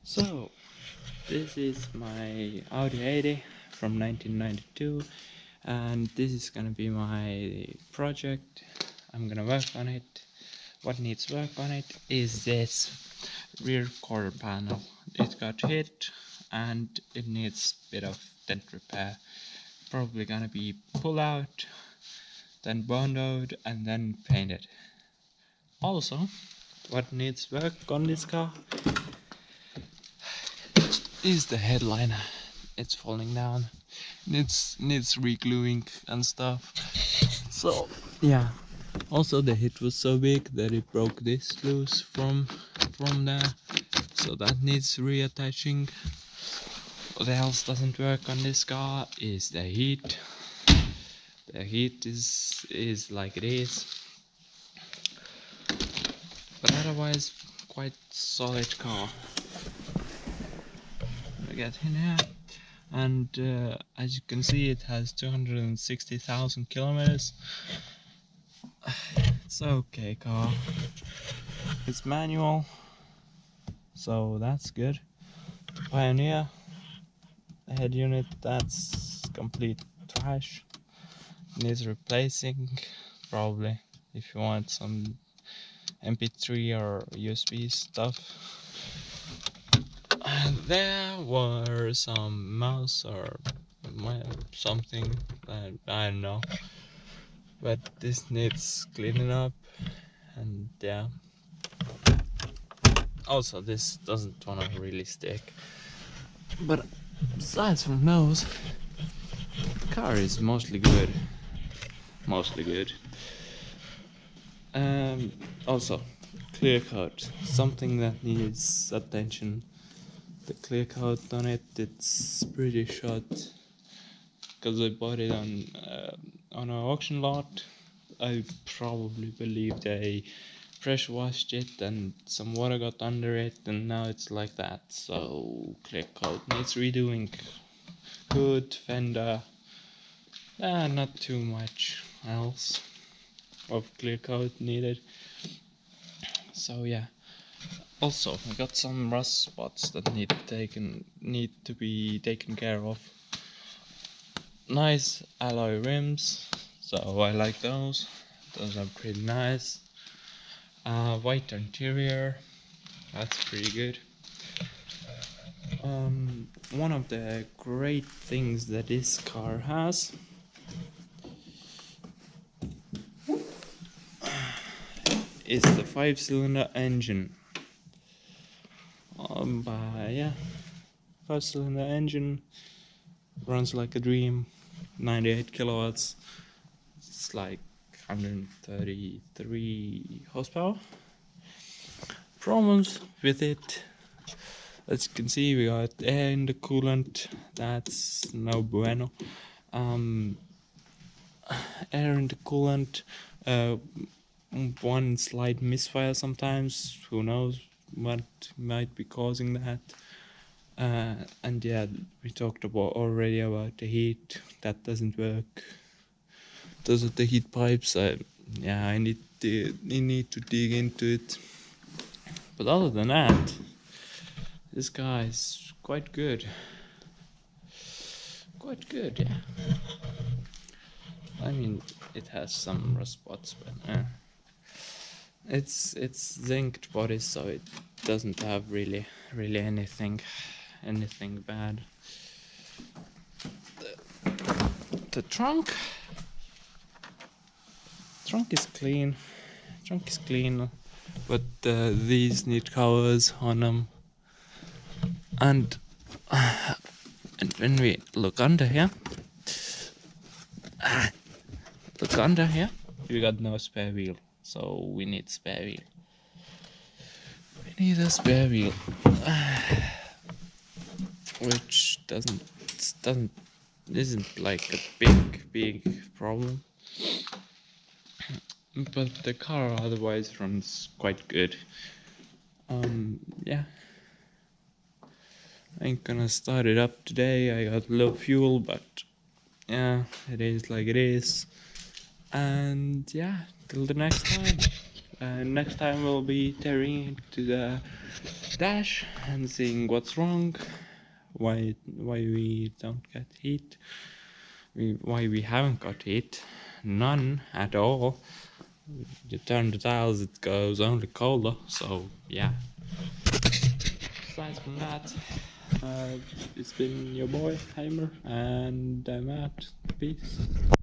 So, this is my Audi 80 from 1992, and this is gonna be my project. I'm gonna work on it. What needs work on it is this rear quarter panel. It got hit and it needs a bit of dent repair. Probably gonna be pull out, then bond out, and then painted. Also, what needs work on this car is the headliner. It's falling down. Needs re-gluing and stuff. So yeah. Also the hit was so big that it broke this loose from there. So that needs reattaching. What else doesn't work on this car is the heat. The heat is like it is. But otherwise quite solid car. I get in here. And as you can see, it has 260,000 kilometers. It's okay car. It's manual, so that's good. Pioneer, the head unit, that's complete trash. Needs replacing, probably, if you want some MP3 or USB stuff. And there were some mouse or something, I don't know. But this needs cleaning up, and yeah. Also, this doesn't wanna really stick. But aside from those, the car is mostly good. Mostly good. Also, clear coat, something that needs attention. The clear coat on it, it's pretty short. Because I bought it on an auction lot. I probably believe they pressure washed it and some water got under it, and now it's like that. So clear coat needs redoing. Good fender, not too much else of clear coat needed. So yeah. Also, I got some rust spots that need to be taken care of. Nice alloy rims, so I like those. Those are pretty nice. White interior, that's pretty good. One of the great things that this car has is the 5-cylinder engine. Yeah, 5-cylinder engine runs like a dream. 98 kilowatts. It's like 133 horsepower. Problems with it, as you can see, we got air in the coolant. That's no bueno. Air in the coolant, one slight misfire sometimes. Who knows what might be causing that? And yeah, we talked already about the heat. That doesn't work. Those are the heat pipes. Yeah, I need to dig into it. But other than that, this guy is quite good. Quite good, yeah. I mean, it has some rust spots, but it's zinced body, so it doesn't have really anything bad. The trunk is clean. But these need covers on them. And when we look under here, we got no spare wheel, so we need spare wheel. We need a spare wheel, which isn't like a big problem. But the car otherwise runs quite good. Yeah. I ain't gonna start it up today. I got low fuel, but yeah, it is like it is. And yeah, till the next time. Next time we'll be tearing into the dash and seeing what's wrong, why we don't get heat, why we haven't got heat, none at all. You turn the dials, it goes only colder, so yeah. Aside from that, it's been your boy Heimer, and I'm out. Peace.